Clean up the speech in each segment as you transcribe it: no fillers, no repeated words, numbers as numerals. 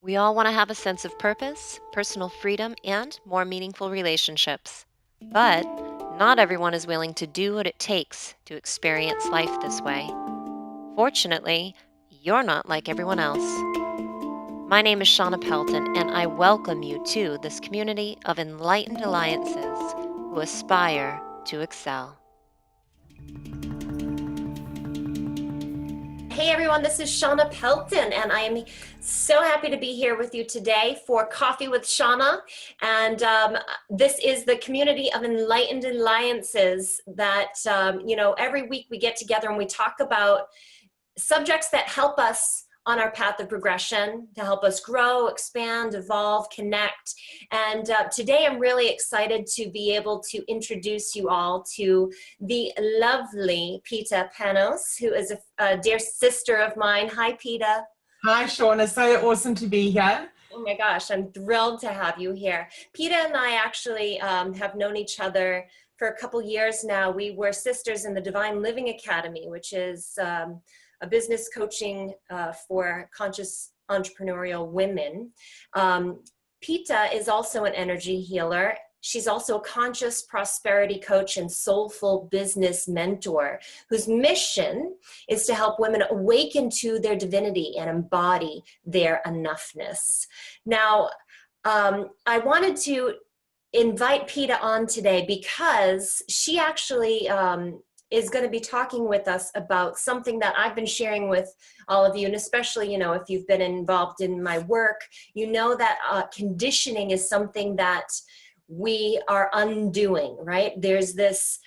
We all want to have a sense of purpose, personal freedom, and more meaningful relationships. But not everyone is willing to do what it takes to experience life this way. Fortunately, you're not like everyone else. My name is Shawna Pelton, and I welcome you to this community of enlightened alliances who aspire to excel. Hey everyone, this is Shawna Pelton, and I am so happy to be here with you today for Coffee with Shawna. And this is the community of enlightened alliances that, every week we get together and we talk about subjects that help us on our path of progression, to help us grow, expand, evolve, connect. And today I'm really excited to be able to introduce you all to the lovely Peta Panos, who is a dear sister of mine. Hi, Peta. Hi, Shawna. So awesome to be here. Oh my gosh, I'm thrilled to have you here. Peta and I actually have known each other for a couple years now. We were sisters in the Divine Living Academy, which is a business coaching for conscious entrepreneurial women. Peta is also an energy healer. She's also a conscious prosperity coach and soulful business mentor whose mission is to help women awaken to their divinity and embody their enoughness. Now, I wanted to invite Peta on today because she actually is going to be talking with us about something that I've been sharing with all of you, and especially, if you've been involved in my work, that conditioning is something that we are undoing, right? There's this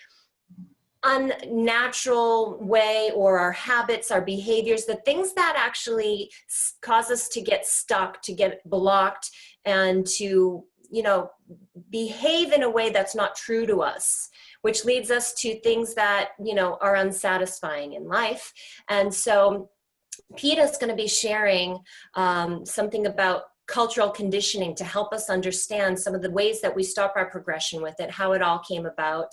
unnatural way, or our habits, our behaviors, the things that actually cause us to get stuck, to get blocked, and to, behave in a way that's not true to us, which leads us to things that, are unsatisfying in life. And so Peta's going to be sharing something about cultural conditioning to help us understand some of the ways that we stop our progression with it, how it all came about,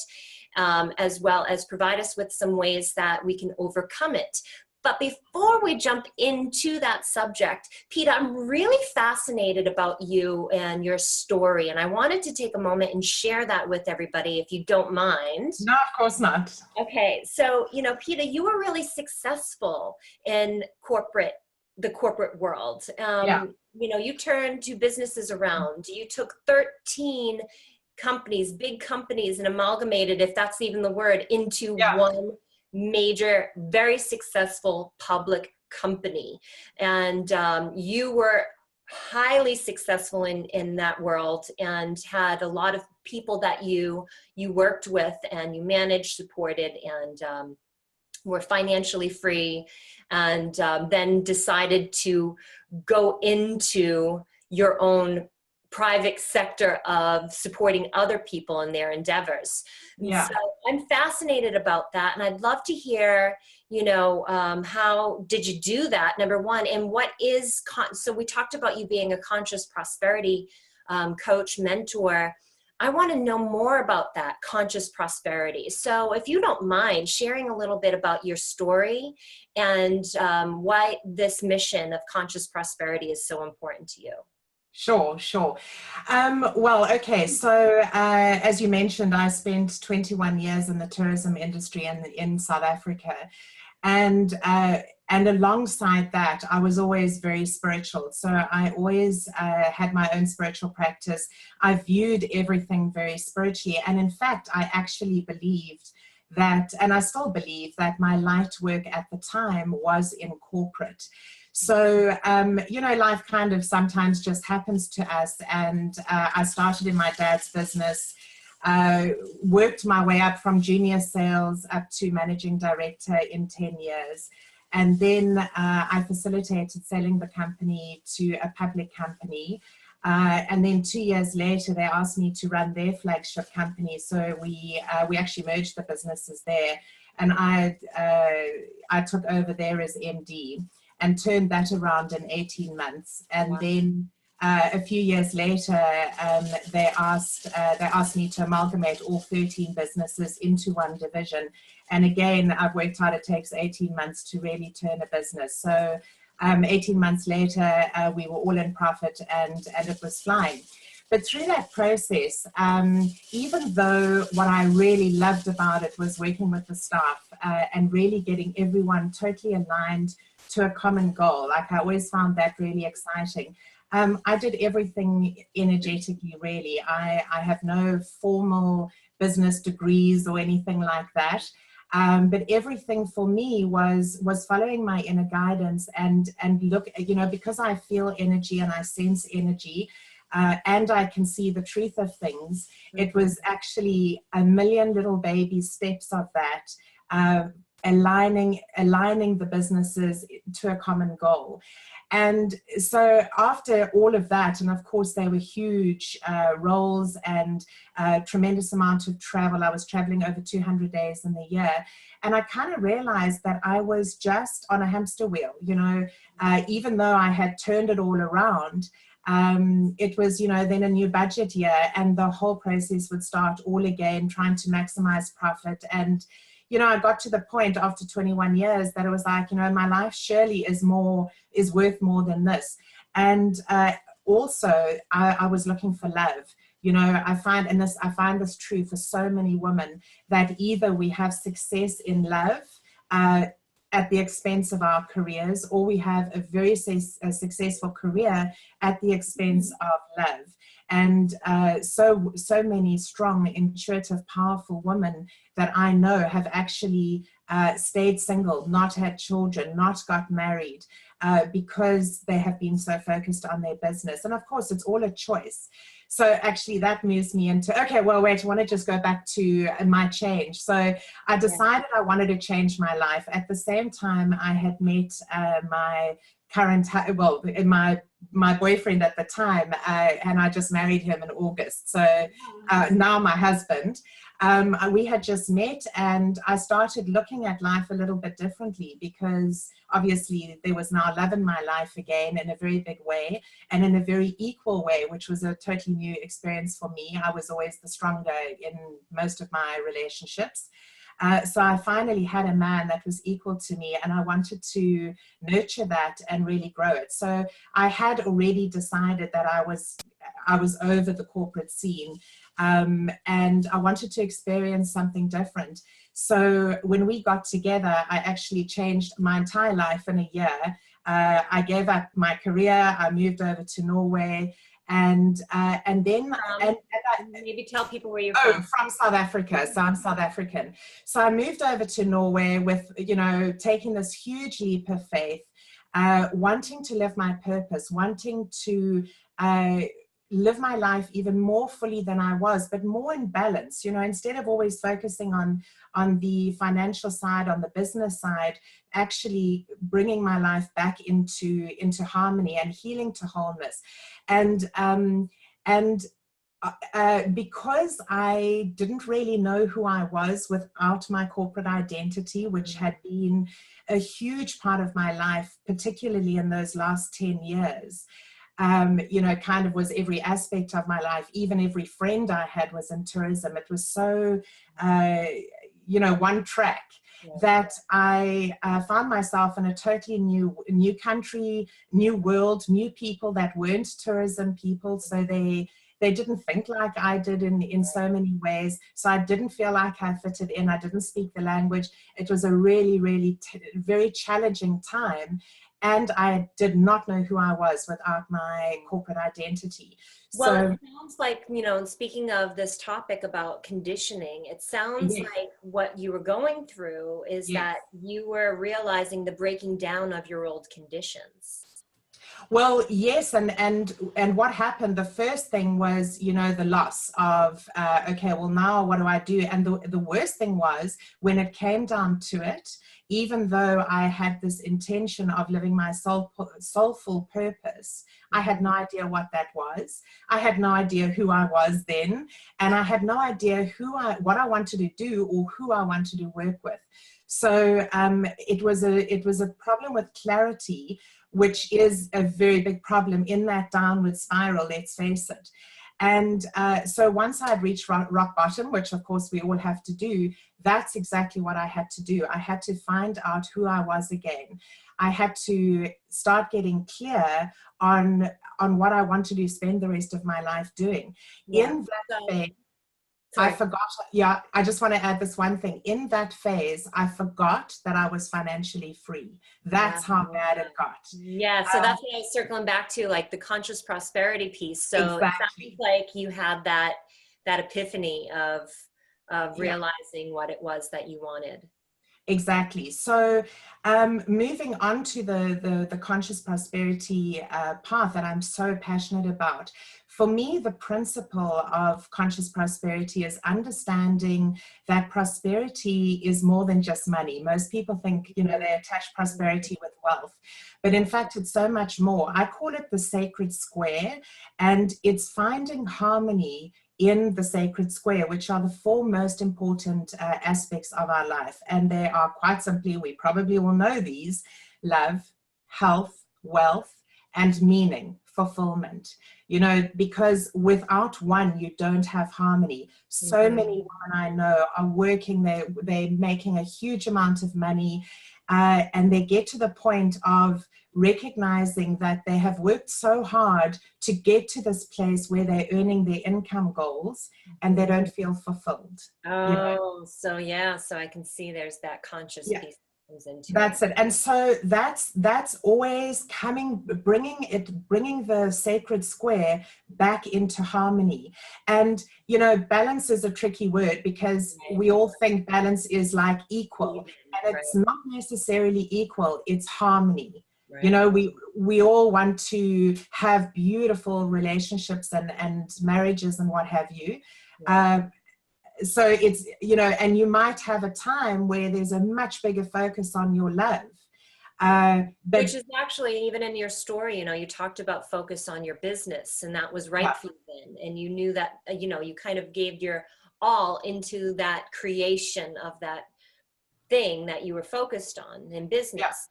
as well as provide us with some ways that we can overcome it. But before we jump into that subject, Peta, I'm really fascinated about you and your story, and I wanted to take a moment and share that with everybody, if you don't mind. No, of course not. Okay, so, Peta, you were really successful in the corporate world. Yeah. You turned two businesses around. You took 13 companies, big companies, and amalgamated, if that's even the word, into Yeah. one major, very successful public company. And you were highly successful in that world, and had a lot of people that you worked with and you managed, supported, and were financially free, and then decided to go into your own private sector of supporting other people in their endeavors. Yeah. So I'm fascinated about that, and I'd love to hear, how did you do that, number one, and what is, so we talked about you being a conscious prosperity coach, mentor. I want to know more about that conscious prosperity. So if you don't mind sharing a little bit about your story and why this mission of conscious prosperity is so important to you. Sure. Well, okay. So as you mentioned, I spent 21 years in the tourism industry in South Africa. And alongside that, I was always very spiritual. So I always had my own spiritual practice. I viewed everything very spiritually. And in fact, I actually believed that, and I still believe that my light work at the time was in corporate. So, life kind of sometimes just happens to us. And I started in my dad's business, worked my way up from junior sales up to managing director in 10 years. And then I facilitated selling the company to a public company. And then 2 years later, they asked me to run their flagship company. So we actually merged the businesses there. And I took over there as MD and turned that around in 18 months. And then a few years later, they asked me to amalgamate all 13 businesses into one division. And again, I've worked out it takes 18 months to really turn a business. So 18 months later, we were all in profit, and it was flying. But through that process, even though what I really loved about it was working with the staff and really getting everyone totally aligned to a common goal, like I always found that really exciting. I did everything energetically, really. I have no formal business degrees or anything like that. But everything for me was following my inner guidance and look, you know, because I feel energy and I sense energy, and I can see the truth of things. It was actually a million little baby steps of that, aligning the businesses to a common goal. And so after all of that, and of course they were huge roles and tremendous amount of travel. I was traveling over 200 days in the year. And I kind of realized that I was just on a hamster wheel, you know, even though I had turned it all around. It was, you know, then a new budget year and the whole process would start all again, trying to maximize profit. And, you know, I got to the point after 21 years that it was like, you know, my life surely is worth more than this. And also I was looking for love. You know, I find this true for so many women, that either we have success in love at the expense of our careers, or we have a very successful career at the expense of love. And so many strong, intuitive, powerful women that I know have actually stayed single, not had children, not got married, because they have been so focused on their business. And of course, it's all a choice. So actually that moves me into, okay, well, wait, I want to just go back to my change. So I decided I wanted to change my life. At the same time, I had met my current, well, my boyfriend at the time, and I just married him in August. So now my husband. We had just met, and I started looking at life a little bit differently, because obviously there was now love in my life again in a very big way and in a very equal way, which was a totally new experience for me. I was always the stronger in most of my relationships. So I finally had a man that was equal to me, and I wanted to nurture that and really grow it. So I had already decided that I was over the corporate scene, and I wanted to experience something different. So when we got together, I actually changed my entire life in a year. I gave up my career. I moved over to Norway. And then maybe tell people where you're from South Africa. So I'm South African. So I moved over to Norway with, you know, taking this huge leap of faith, wanting to live my purpose, wanting to live my life even more fully than I was, but more in balance. You know, instead of always focusing on the financial side, on the business side, actually bringing my life back into harmony and healing to wholeness. And because I didn't really know who I was without my corporate identity, which had been a huge part of my life, particularly in those last 10 years, you know, kind of was every aspect of my life. Even every friend I had was in tourism. It was so, you know, one track, that I found myself in a totally new country, new world, new people that weren't tourism people. So they didn't think like I did in so many ways. So I didn't feel like I fitted in. I didn't speak the language. It was a really, really very challenging time. And I did not know who I was without my corporate identity. Well, it sounds like, you know, speaking of this topic about conditioning, it sounds like what you were going through is that you were realizing the breaking down of your old conditions. Well, yes, and what happened, the first thing was, you know, the loss of, okay, well, now what do I do? And the worst thing was, when it came down to it, even though I had this intention of living my soulful purpose, I had no idea what that was. I had no idea who I was then, and I had no idea what I wanted to do or who I wanted to work with. So it was a problem with clarity, which is a very big problem in that downward spiral, let's face it. And so once I had reached rock bottom, which of course we all have to do, that's exactly what I had to do. I had to find out who I was again. I had to start getting clear on what I wanted to spend the rest of my life doing. Yeah. In that phase, Sorry. I forgot, yeah, I just want to add this one thing. In that phase, I forgot that I was financially free. That's how bad it got. Yeah, so that's what I was circling back to, like the conscious prosperity piece. So Exactly. it sounds like you had that epiphany of realizing what it was that you wanted. Exactly. So moving on to the conscious prosperity path that I'm so passionate about, for me, the principle of conscious prosperity is understanding that prosperity is more than just money. Most people think, you know, they attach prosperity with wealth, but in fact, it's so much more. I call it the sacred square, and it's finding harmony in the sacred square, which are the four most important aspects of our life. And they are quite simply, we probably all know these: love, health, wealth, and meaning, fulfillment. You know, because without one, you don't have harmony. So many women I know are working, they're making a huge amount of money, and they get to the point of recognizing that they have worked so hard to get to this place where they're earning their income goals and they don't feel fulfilled. Oh, you know? so yeah, so I can see there's that conscious piece that comes into That's it. And so that's always bringing the sacred square back into harmony. And, you know, balance is a tricky word because we all think balance is like equal, and it's not necessarily equal, it's harmony. You know, we all want to have beautiful relationships and marriages and what have you. So it's, you know, and you might have a time where there's a much bigger focus on your love. Which is actually, even in your story, you know, you talked about focus on your business, and that was right for you then. And you knew that, you know, you kind of gave your all into that creation of that thing that you were focused on in business.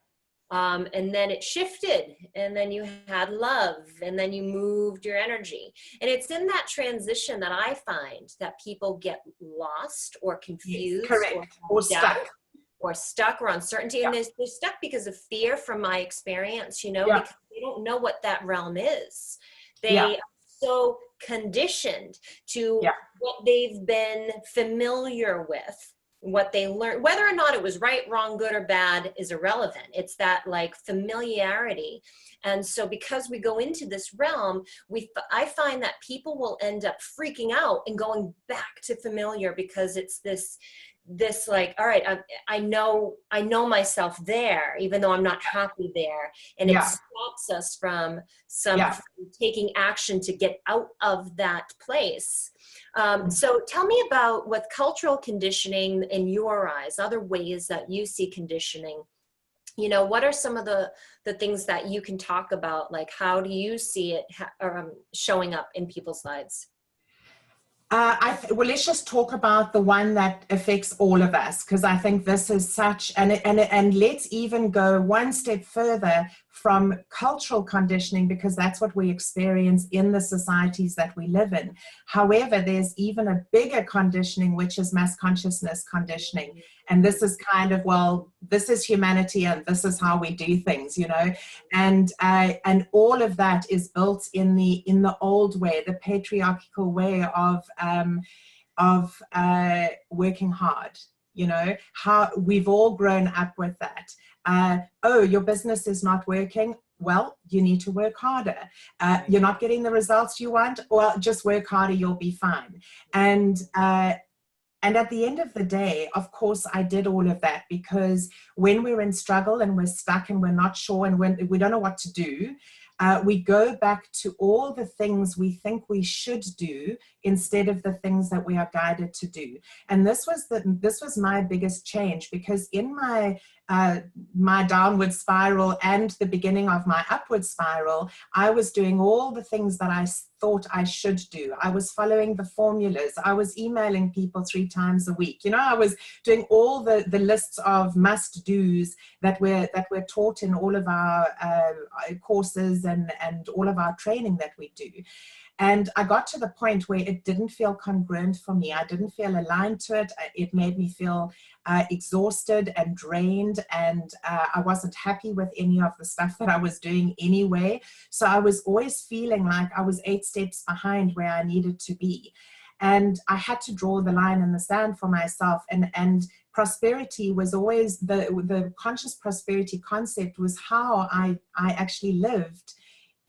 And then it shifted, and then you had love, and then you moved your energy. And it's in that transition that I find that people get lost or confused, or stuck or uncertainty. And they're stuck because of fear, from my experience, you know, because they don't know what that realm is. They are so conditioned to what they've been familiar with. What they learned, whether or not it was right, wrong, good, or bad, is irrelevant. It's that like familiarity. And so because we go into this realm, I find that people will end up freaking out and going back to familiar, because it's this like, all right, I know myself there, even though I'm not happy there. And it stops us from taking action to get out of that place. So tell me about, with cultural conditioning in your eyes, other ways that you see conditioning. You know, what are some of the things that you can talk about? Like, how do you see it showing up in people's lives? Well, let's just talk about the one that affects all of us, because I think this is such, and let's even go one step further from cultural conditioning, because that's what we experience in the societies that we live in. However, there's even a bigger conditioning, which is mass consciousness conditioning. And this is kind of, well, this is humanity and this is how we do things, you know, and all of that is built in the old way, the patriarchal way of working hard. You know, how we've all grown up with that. Oh, your business is not working. Well, you need to work harder. You're not getting the results you want. Well, just work harder, you'll be fine. And at the end of the day, of course, I did all of that, because when we're in struggle and we're stuck and we're not sure and when we don't know what to do, we go back to all the things we think we should do instead of the things that we are guided to do. And this was my biggest change, because in my downward spiral and the beginning of my upward spiral, I was doing all the things that I thought I should do. I was following the formulas. I was emailing people 3 times a week. You know, I was doing all the lists of must-dos that we're taught in all of our courses and all of our training that we do. And I got to the point where it didn't feel congruent for me. I didn't feel aligned to it. It made me feel exhausted and drained, and I wasn't happy with any of the stuff that I was doing anyway. So I was always feeling like I was 8 steps behind where I needed to be. And I had to draw the line in the sand for myself. And prosperity was always the conscious prosperity concept was how I actually lived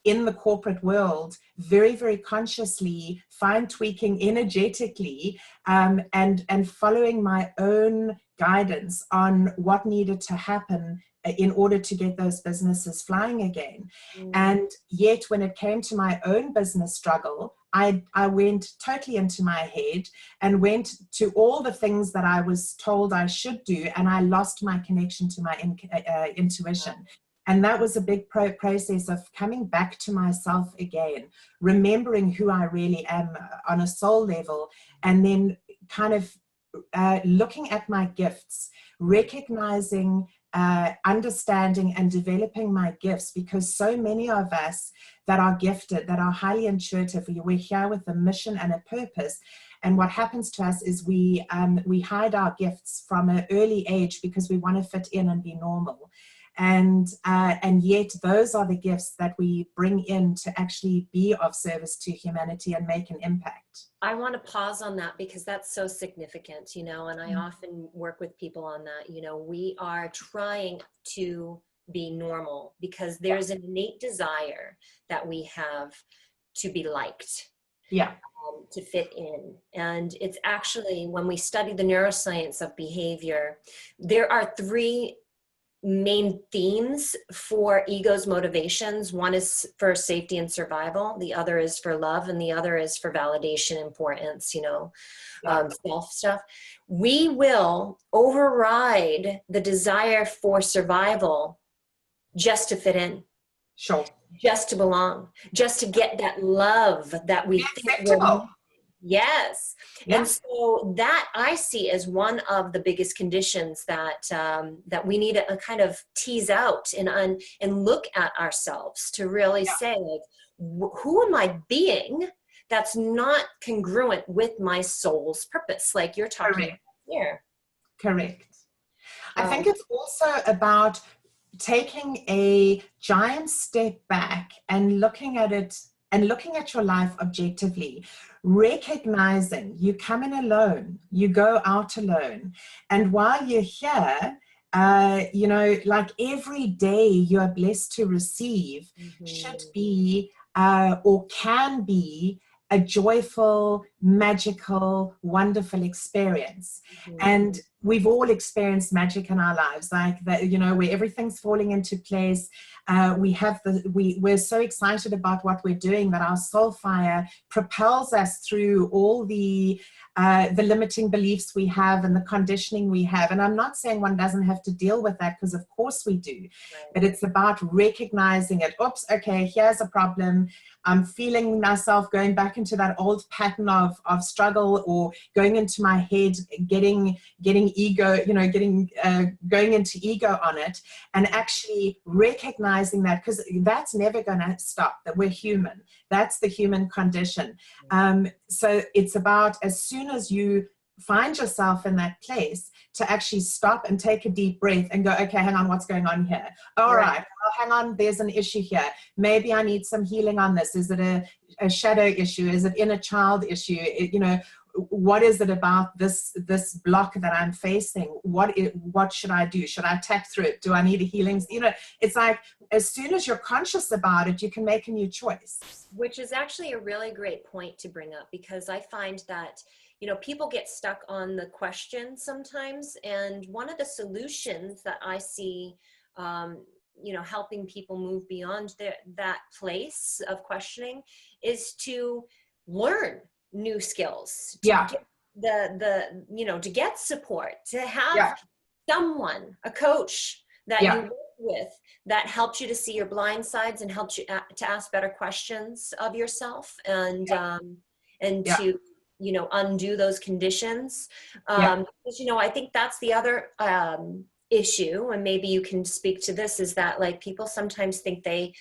in the corporate world, very, very consciously, fine tweaking energetically, and following my own guidance on what needed to happen in order to get those businesses flying again. And yet when it came to my own business struggle, I went totally into my head and went to all the things that I was told I should do, and I lost my connection to my intuition. And that was a big process of coming back to myself again, remembering who I really am on a soul level, and then kind of looking at my gifts, recognizing, understanding and developing my gifts, because so many of us that are gifted, that are highly intuitive, we're here with a mission and a purpose. And what happens to us is we hide our gifts from an early age because we want to fit in and be normal. And yet those are the gifts that we bring in to actually be of service to humanity and make an impact. I want to pause on that because that's so significant, you know, and I often work with people on that. You know, we are trying to be normal because there's an innate desire that we have to be liked. Yeah. To fit in. And it's actually, when we study the neuroscience of behavior, there are 3 main themes for ego's motivations. One is for safety and survival, the other is for love, and the other is for validation, importance, you know, self stuff. We will override the desire for survival just to fit in. Sure. Just to belong, just to get that love that we think we're. Yes. Yeah. And so that I see as one of the biggest conditions that that we need to kind of tease out and look at ourselves to really say, like, who am I being that's not congruent with my soul's purpose, like you're talking about here. Correct. I think it's also about taking a giant step back and looking at it and looking at your life objectively, recognizing you come in alone, you go out alone. And while you're here, you know, like every day you are blessed to receive should be or can be a joyful, magical, wonderful experience. And we've all experienced magic in our lives, like that, you know, where everything's falling into place. We're so excited about what we're doing that our soul fire propels us through all the limiting beliefs we have and the conditioning we have. And I'm not saying one doesn't have to deal with that, because of course we do, but it's about recognizing it. Oops, okay, here's a problem. I'm feeling myself going back into that old pattern of struggle, or going into my head, getting ego, you know, going into ego on it, and actually recognizing that, because that's never going to stop, that we're human. That's the human condition. So it's about, as soon as you find yourself in that place, to actually stop and take a deep breath and go, okay, hang on, what's going on here? All right, well, hang on, there's an issue here. Maybe I need some healing on this. Is it a shadow issue? Is it inner child issue? You know, what is it about this block that I'm facing? What should I do? Should I tap through it? Do I need a healing? You know, it's like, as soon as you're conscious about it, you can make a new choice. Which is actually a really great point to bring up, because I find that, you know, people get stuck on the question sometimes. And one of the solutions that I see, you know, helping people move beyond that place of questioning is to learn new skills. To get you know, to get support, to have someone, a coach that you work with, that helps you to see your blind sides and helps you to ask better questions of yourself, and to, you know, undo those conditions. Because, you know, I think that's the other issue, and maybe you can speak to this, is that, like, people sometimes think they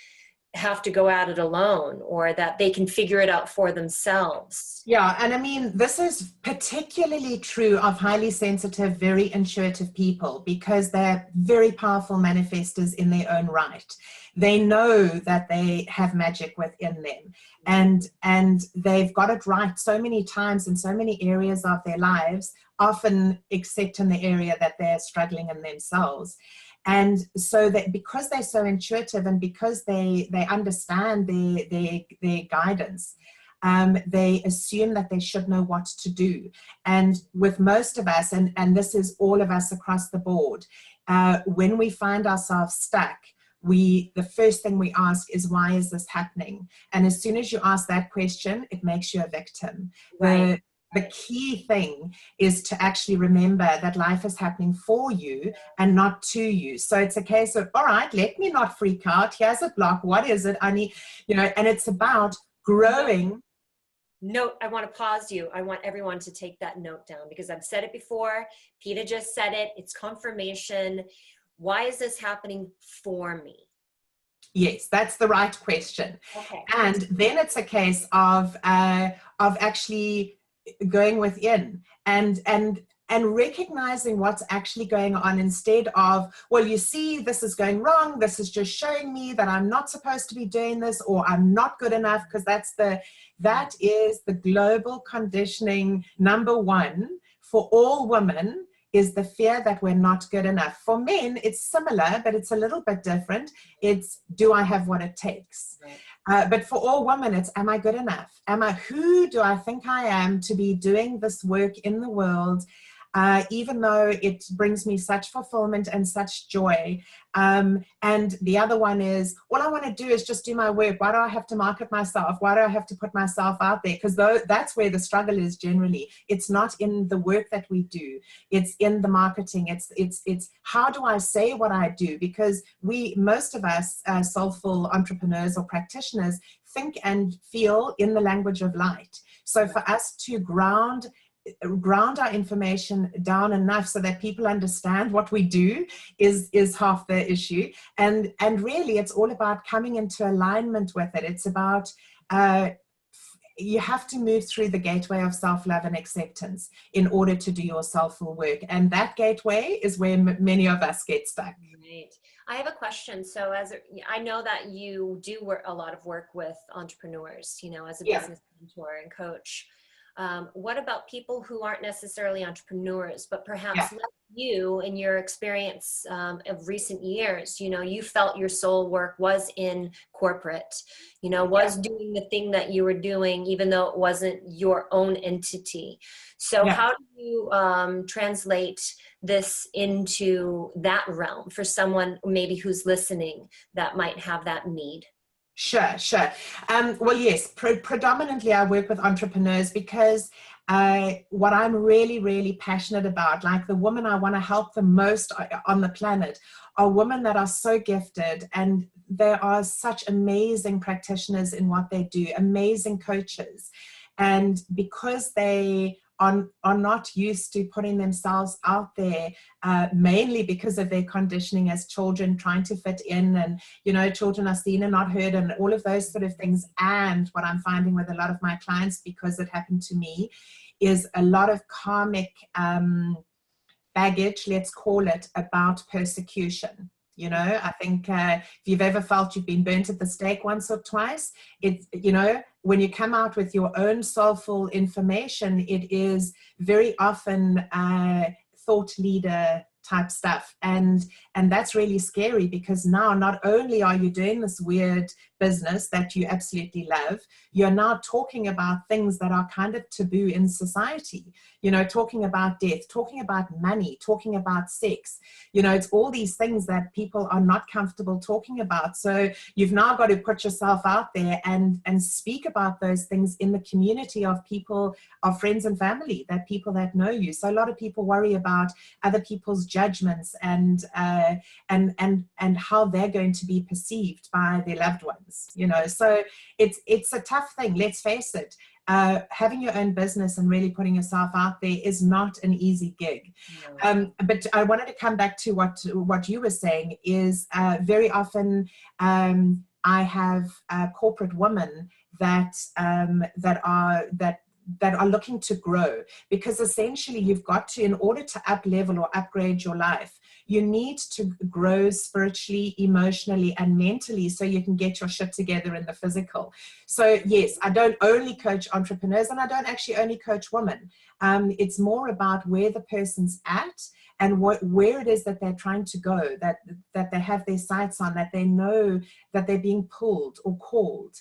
have to go at it alone, or that they can figure it out for themselves. Yeah, and I mean, this is particularly true of highly sensitive, very intuitive people, because they're very powerful manifestors in their own right. They know that they have magic within them, and they've got it right so many times in so many areas of their lives, often except in the area that they're struggling in themselves. And so that because they're so intuitive and because they understand their guidance, they assume that they should know what to do. And with most of us, and this is all of us across the board, when we find ourselves stuck, the first thing we ask is, why is this happening? And as soon as you ask that question, it makes you a victim. Right. The key thing is to actually remember that life is happening for you and not to you. So it's a case of, all right, let me not freak out. Here's a block. What is it? I need, and it's about growing. Note, I want to pause you. I want everyone to take that note down, because I've said it before. Peta just said it. It's confirmation. Why is this happening for me? Yes, that's the right question. Okay. And then it's a case of actually going within and recognizing what's actually going on, instead of, well, you see, this is going wrong. This is just showing me that I'm not supposed to be doing this, or I'm not good enough, because that is the global conditioning number one for all women, is the fear that we're not good enough. For men, it's similar, but it's a little bit different. It's, do I have what it takes? Right. But for all women, it's, am I good enough? Who do I think I am to be doing this work in the world? Even though it brings me such fulfillment and such joy. And the other one is, all I want to do is just do my work. Why do I have to market myself? Why do I have to put myself out there? Because that's where the struggle is generally. It's not in the work that we do. It's in the marketing. It's how do I say what I do? Because most of us, soulful entrepreneurs or practitioners, think and feel in the language of light. So for us to ground our information down enough so that people understand what we do is half the issue. And really, it's all about coming into alignment with it. It's about you have to move through the gateway of self-love and acceptance in order to do your soulful work. And that gateway is where many of us get stuck. Right. I have a question. So I know that you do a lot of work with entrepreneurs, as a business mentor and coach. What about people who aren't necessarily entrepreneurs, but perhaps like you, in your experience of recent years, you felt your soul work was in corporate, was doing the thing that you were doing, even though it wasn't your own entity. So how do you translate this into that realm for someone maybe who's listening that might have that need? Sure. Well, yes, predominantly I work with entrepreneurs because what I'm really, really passionate about, like the women I want to help the most on the planet, are women that are so gifted, and they are such amazing practitioners in what they do, amazing coaches. And because they are not used to putting themselves out there, mainly because of their conditioning as children, trying to fit in, and children are seen and not heard, and all of those sort of things. And what I'm finding with a lot of my clients, because it happened to me, is a lot of karmic baggage, let's call it, about persecution. I think if you've ever felt you've been burnt at the stake once or twice, it's, when you come out with your own soulful information, it is very often thought leader type stuff. And that's really scary, because now not only are you doing this weird business that you absolutely love, you're now talking about things that are kind of taboo in society, talking about death, talking about money, talking about sex, it's all these things that people are not comfortable talking about. So you've now got to put yourself out there and speak about those things in the community of people, of friends and family, that people that know you. So a lot of people worry about other people's judgments and how they're going to be perceived by their loved ones. So it's a tough thing, let's face it. Having your own business and really putting yourself out there is not an easy gig. No. But I wanted to come back to what you were saying is very often I have corporate women that that are looking to grow, because essentially you've got to, in order to up level or upgrade your life, you need to grow spiritually, emotionally, and mentally, so you can get your shit together in the physical. So yes, I don't only coach entrepreneurs, and I don't actually only coach women. It's more about where the person's at and where it is that they're trying to go, that they have their sights on, that they know that they're being pulled or called.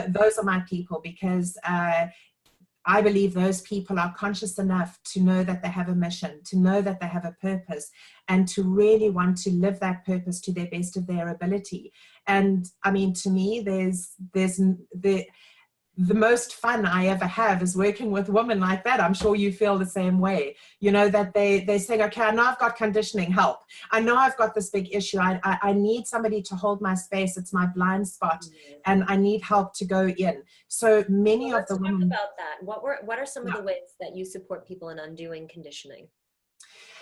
Those are my people, because I believe those people are conscious enough to know that they have a mission, to know that they have a purpose, and to really want to live that purpose to the best of their ability. And I mean, to me, the most fun I ever have is working with women like that. I'm sure you feel the same way. You know, that they're saying, okay, I know I've got conditioning, help. I know I've got this big issue. I need somebody to hold my space. It's my blind spot, and I need help to go in. So many of the women. Let's talk about that. What are some of the ways that you support people in undoing conditioning?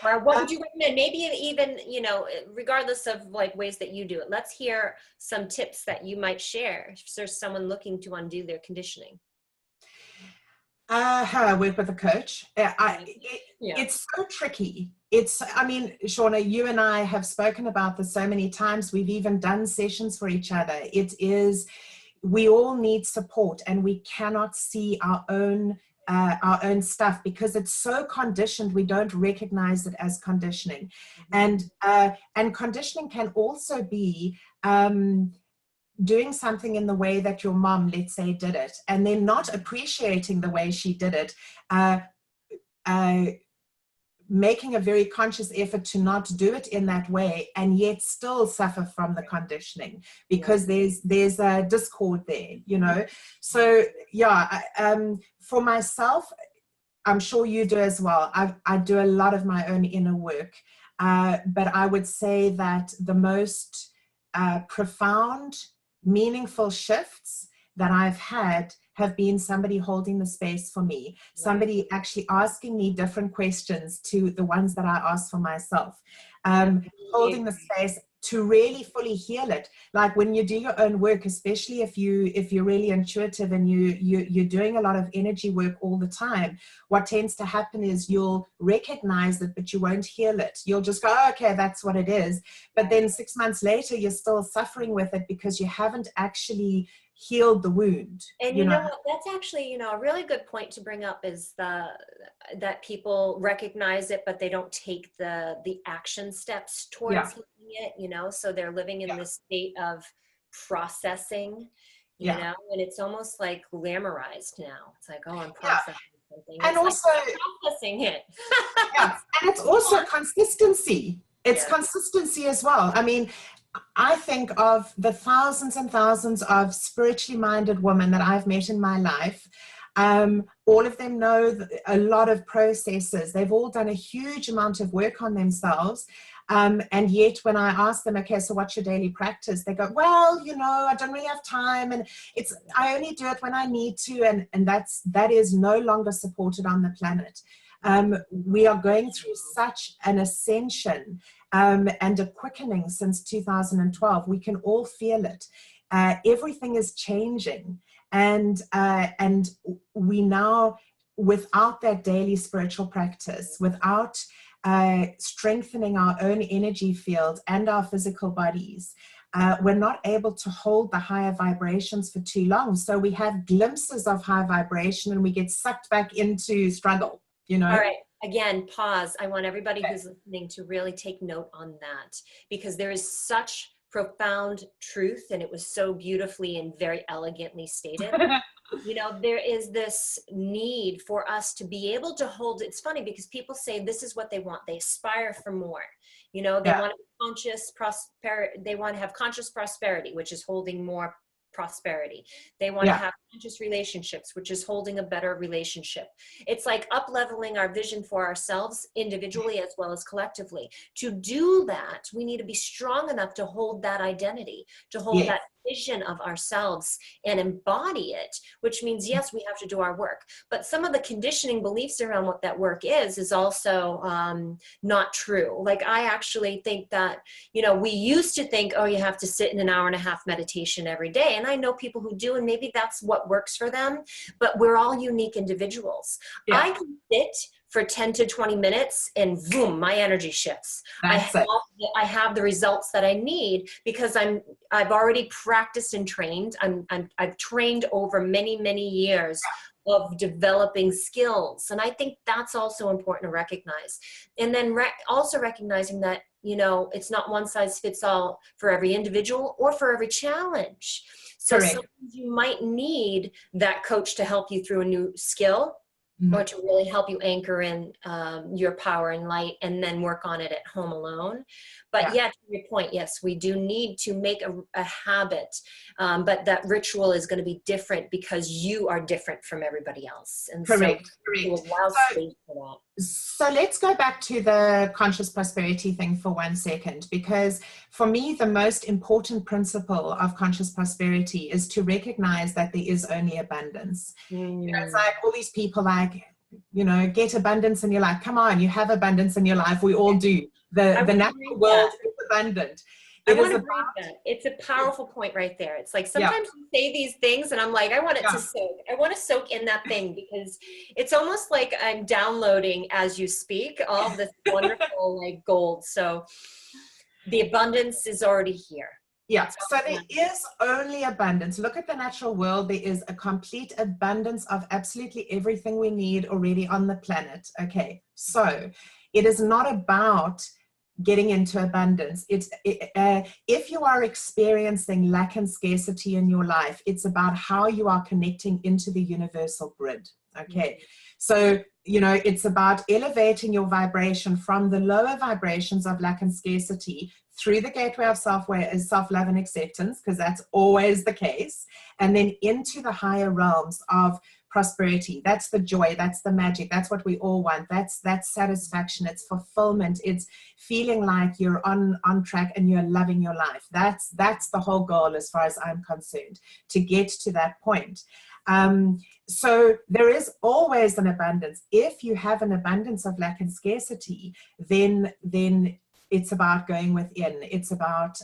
Or what would you recommend? Maybe even, you know, regardless of like ways that you do it, let's hear some tips that you might share if there's someone looking to undo their conditioning. How I work with a coach. It's so tricky. I mean, Shawna, you and I have spoken about this so many times. We've even done sessions for each other. We all need support, and we cannot see our own stuff because it's so conditioned. We don't recognize it as conditioning. And conditioning can also be doing something in the way that your mom, let's say, did it, and then not appreciating the way she did it, making a very conscious effort to not do it in that way, and yet still suffer from the conditioning because there's a discord there, you know. So yeah, for myself, I'm sure you do as well. I do a lot of my own inner work, but I would say that the most profound, meaningful shifts that I've had have been somebody holding the space for me, somebody actually asking me different questions to the ones that I ask for myself, holding the space to really fully heal it. Like when you do your own work, especially if you're really intuitive and you're doing a lot of energy work all the time, what tends to happen is you'll recognize it, but you won't heal it. You'll just go, oh, okay, that's what it is. But then 6 months later, you're still suffering with it because you haven't actually healed the wound. And you know what, that's actually, you know, a really good point to bring up is that people recognize it, but they don't take the action steps towards healing it, you know, so they're living in this state of processing, you know, and it's almost like glamorized now. It's like, oh, I'm processing something. And it's also like processing it. and it's also consistency. It's consistency as well. I mean, I think of the thousands and thousands of spiritually minded women that I've met in my life. All of them know a lot of processes. They've all done a huge amount of work on themselves. And yet when I ask them, okay, so what's your daily practice? They go, well, you know, I don't really have time. And I only do it when I need to. And that is no longer supported on the planet. We are going through such an ascension and a quickening since 2012. We can all feel it. Everything is changing, and we now, without that daily spiritual practice, without strengthening our own energy field and our physical bodies, we're not able to hold the higher vibrations for too long. So we have glimpses of high vibration and we get sucked back into struggle, you know. All right. Again, pause. I want everybody who's listening to really take note on that, because there is such profound truth, and it was so beautifully and very elegantly stated. You know, there is this need for us to be able to hold. It's funny because people say this is what they want. They aspire for more. You know, they want to be conscious prosperity. They want to have conscious prosperity, which is holding more prosperity. They want to have conscious relationships, which is holding a better relationship. It's like up-leveling our vision for ourselves individually as well as collectively. To do that, we need to be strong enough to hold that identity, to hold that vision of ourselves and embody it, which means, yes, we have to do our work. But some of the conditioning beliefs around what that work is also not true. Like, I actually think that, you know, we used to think, oh, you have to sit in an hour and a half meditation every day. And I know people who do, and maybe that's what works for them, but we're all unique individuals. Yeah. I can sit for 10 to 20 minutes and boom, my energy shifts. I have the results that I need because I've already practiced and trained. I've trained over many, many years of developing skills. And I think that's also important to recognize. And then also recognizing that, you know, it's not one size fits all for every individual or for every challenge. So sometimes you might need that coach to help you through a new skill, or to really help you anchor in your power and light, and then work on it at home alone. But yeah, to your point, yes, we do need to make a habit, but that ritual is going to be different because you are different from everybody else. And Correct. to allow space for that. So let's go back to the conscious prosperity thing for 1 second, because for me, the most important principle of conscious prosperity is to recognize that there is only abundance. You know, it's like all these people like, you know, get abundance in your life. Come on, you have abundance in your life. We all do. The natural world is abundant. It's a powerful point right there. It's like sometimes you say these things and I'm like, I want it to soak. I want to soak in that thing, because it's almost like I'm downloading as you speak all this wonderful like gold. So the abundance is already here. Yeah, so there is only abundance. Look at the natural world. There is a complete abundance of absolutely everything we need already on the planet. Okay, so it is not about getting into abundance. If you are experiencing lack and scarcity in your life, it's about how you are connecting into the universal grid. Okay, so, you know, it's about elevating your vibration from the lower vibrations of lack and scarcity through the gateway of self-love and acceptance, because that's always the case, and then into the higher realms of prosperity. That's the joy, that's the magic, that's what we all want. That's satisfaction, it's fulfillment, it's feeling like you're on track and you're loving your life. That's the whole goal as far as I'm concerned, to get to that point. So there is always an abundance. If you have an abundance of lack and scarcity, then it's about going within. It's about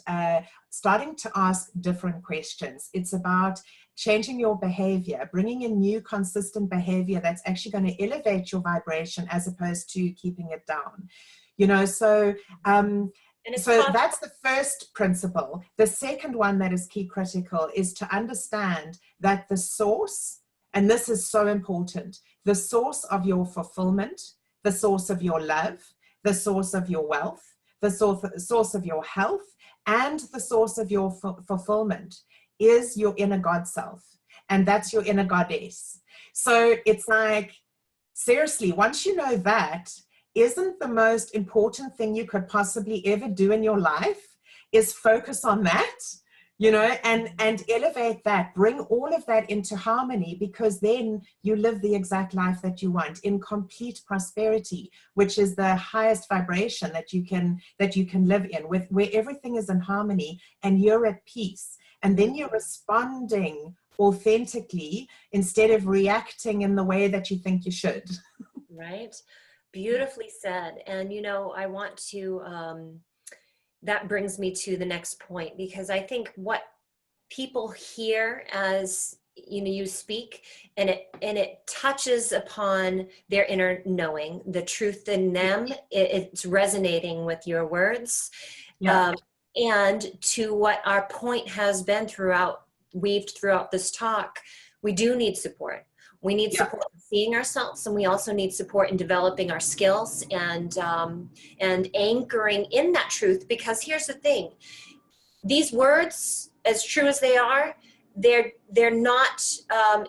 starting to ask different questions. It's about changing your behavior, bringing in new consistent behavior that's actually going to elevate your vibration as opposed to keeping it down. You know, so that's the first principle. The second one that is key critical is to understand that the source, and this is so important, the source of your fulfillment, the source of your love, the source of your wealth, the source of your health, and the source of your fulfillment is your inner God self. And that's your inner goddess. So it's like, seriously, once you know that, isn't the most important thing you could possibly ever do in your life is focus on that, you know, and elevate that, bring all of that into harmony, because then you live the exact life that you want in complete prosperity, which is the highest vibration that you can live in, where everything is in harmony and you're at peace. And then you're responding authentically instead of reacting in the way that you think you should. Right. Beautifully said. And, you know, I want to, that brings me to the next point, because I think what people hear as, you know, you speak, and it touches upon their inner knowing, the truth in them. It's resonating with your words. Yeah. And to what our point has been weaved throughout this talk, we do need support. We need support in seeing ourselves, and we also need support in developing our skills and anchoring in that truth. Because here's the thing: these words, as true as they are, they're not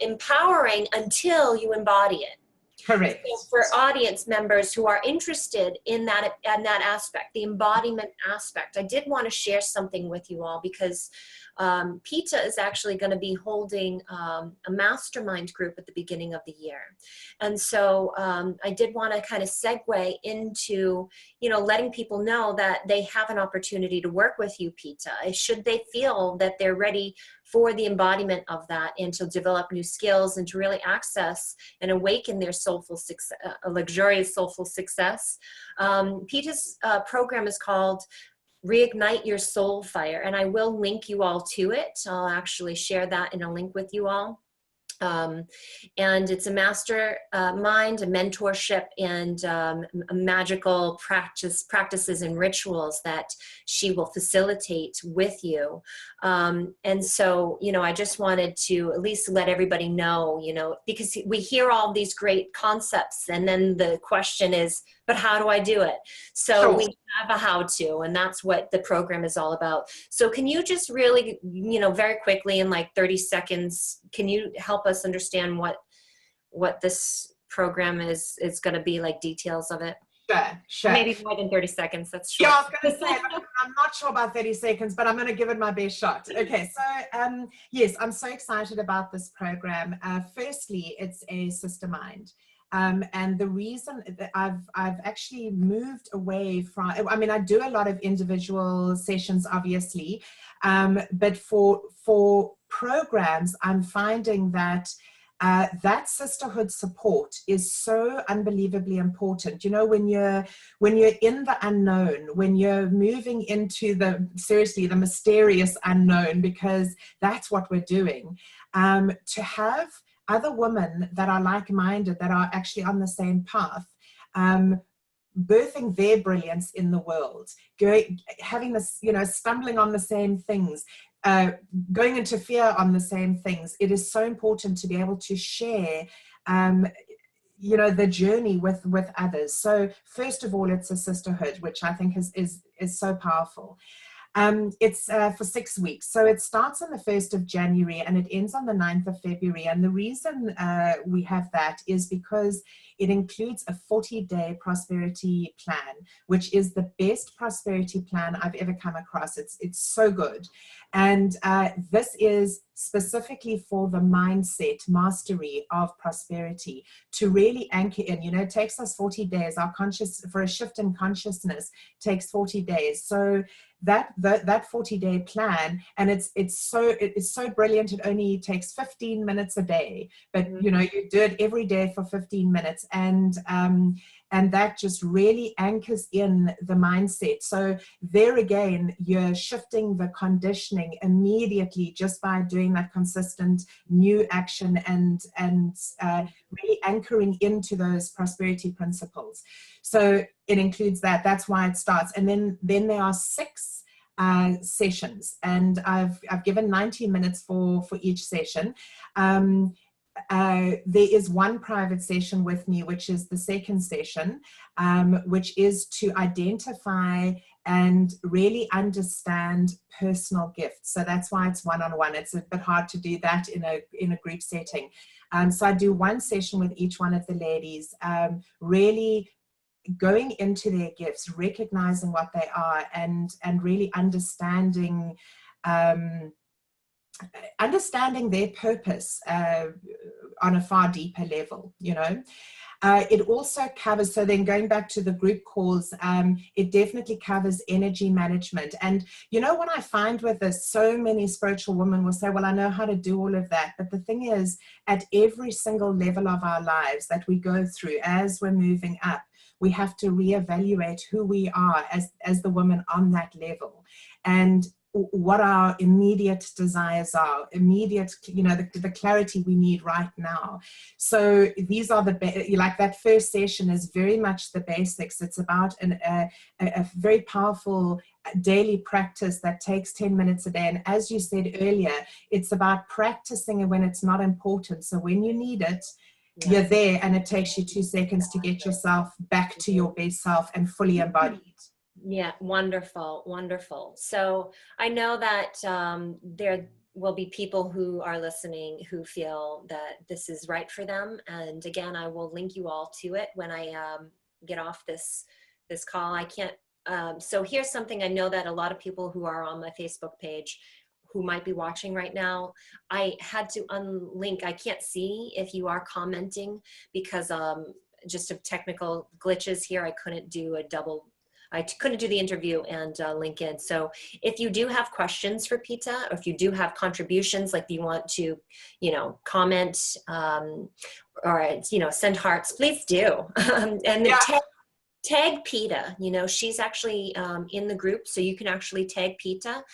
empowering until you embody it. Correct. So for audience members who are interested in that aspect, the embodiment aspect, I did want to share something with you all, because Peta is actually going to be holding a mastermind group at the beginning of the year. And so I did want to kind of segue into, you know, letting people know that they have an opportunity to work with you, Peta, should they feel that they're ready for the embodiment of that, and to develop new skills and to really access and awaken their soulful success, a luxurious soulful success. Peta's program is called Reignite Your Soul Fire, and I will link you all to it. I'll actually share that in a link with you all. And it's a master mind, a mentorship, and a magical practices and rituals that she will facilitate with you. And so, you know, I just wanted to at least let everybody know, you know, because we hear all these great concepts, and then the question is, but how do I do it? So Sure. we have a how to, and that's what the program is all about. So can you just really, you know, very quickly in like 30 seconds, can you help us understand what this program is going to be, like details of it? Sure. Maybe more than 30 seconds. That's short. Yeah, I was going to say, I'm not sure about 30 seconds, but I'm going to give it my best shot. Okay, so yes, I'm so excited about this program. Firstly, it's a sister mind. And the reason that I've actually moved away from, I mean, I do a lot of individual sessions, obviously, but for programs, I'm finding that that sisterhood support is so unbelievably important. You know, when you're in the unknown, when you're moving into seriously the mysterious unknown, because that's what we're doing, to have other women that are like-minded, that are actually on the same path, birthing their brilliance in the world, having this, you know, stumbling on the same things, going into fear on the same things. It is so important to be able to share, you know, the journey with others. So first of all, it's a sisterhood, which I think is so powerful. It's for 6 weeks. So it starts on the 1st of January and it ends on the 9th of February. And the reason we have that is because it includes a 40-day prosperity plan, which is the best prosperity plan I've ever come across. It's so good. And this is specifically for the mindset mastery of prosperity, to really anchor in. You know, it takes us 40 days. For a shift in consciousness takes 40 days. So that 40-day plan, and it's so brilliant. It only takes 15 minutes a day, but you know, you do it every day for 15 minutes, and that just really anchors in the mindset. So there again, you're shifting the conditioning immediately just by doing that consistent new action, and really anchoring into those prosperity principles. So it includes that. That's why it starts. And then there are 6 sessions, and I've given 90 minutes for each session. There is one private session with me, which is the second session, which is to identify and really understand personal gifts. So that's why it's one-on-one. It's a bit hard to do that in a group setting. So I do one session with each one of the ladies, really going into their gifts, recognizing what they are, and really understanding their purpose on a far deeper level, you know. It also covers, so then going back to the group calls, it definitely covers energy management. And you know what I find with this, so many spiritual women will say, well, I know how to do all of that. But the thing is, at every single level of our lives that we go through as we're moving up, we have to reevaluate who we are as the woman on that level, and what our immediate desires are, you know, the clarity we need right now. So these are like that first session is very much the basics. It's about a very powerful daily practice that takes 10 minutes a day. And as you said earlier, it's about practicing when it's not important. So when you need it, you're there, and it takes you 2 seconds to get yourself back to your best self and fully embodied. Yeah, wonderful. So I know that will be people who are listening who feel that this is right for them. And again, I will link you all to it when I get off this call. I can't, so here's something I know that a lot of people who are on my Facebook page who might be watching right now, I had to unlink. I can't see if you are commenting because just of technical glitches here. I couldn't do the interview and link in. So if you do have questions for Peta, or if you do have contributions, like you want to, comment or, send hearts, please do. And Yeah. tag Peta, she's actually in the group, so you can actually tag Peta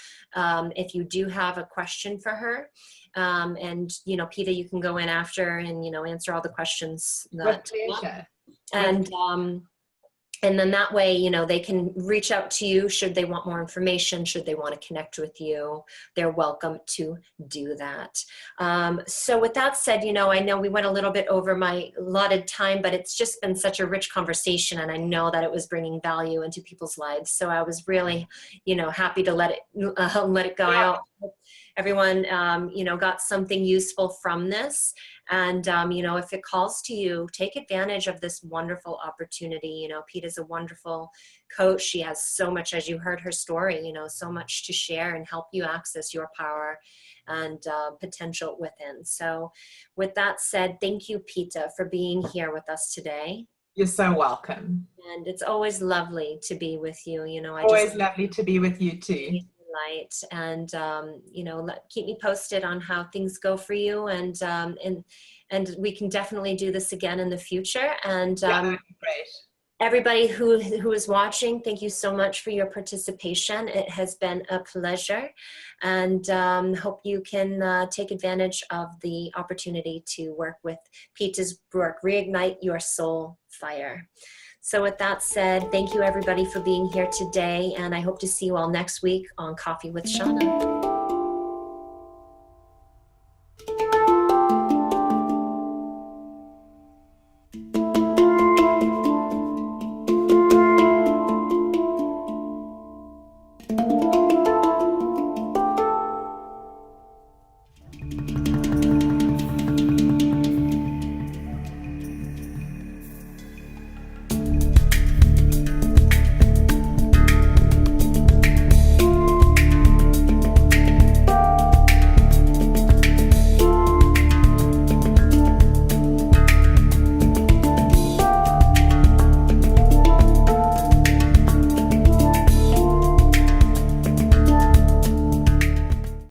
if you do have a question for her. And, Peta, you can go in after and, answer all the questions. With pleasure. And then that way, they can reach out to you should they want more information, should they want to connect with you. They're welcome to do that. So with that said, I know we went a little bit over my allotted time, but it's just been such a rich conversation, and I know that it was bringing value into people's lives. So I was really, happy to let it go. Yeah. Everyone, got something useful from this. And, if it calls to you, take advantage of this wonderful opportunity. Peta's a wonderful coach. She has so much, as you heard her story, so much to share and help you access your power and potential within. So with that said, thank you, Peta, for being here with us today. You're so welcome. And it's always lovely to be with you. Always lovely to be with you too. Light, and keep me posted on how things go for you, and we can definitely do this again in the future. And that'd be great. Everybody who is watching, thank you so much for your participation. It has been a pleasure, and hope you can take advantage of the opportunity to work with Peta's work, Reignite Your Soul Fire. So with that said, thank you everybody for being here today, and I hope to see you all next week on Coffee with Shawna.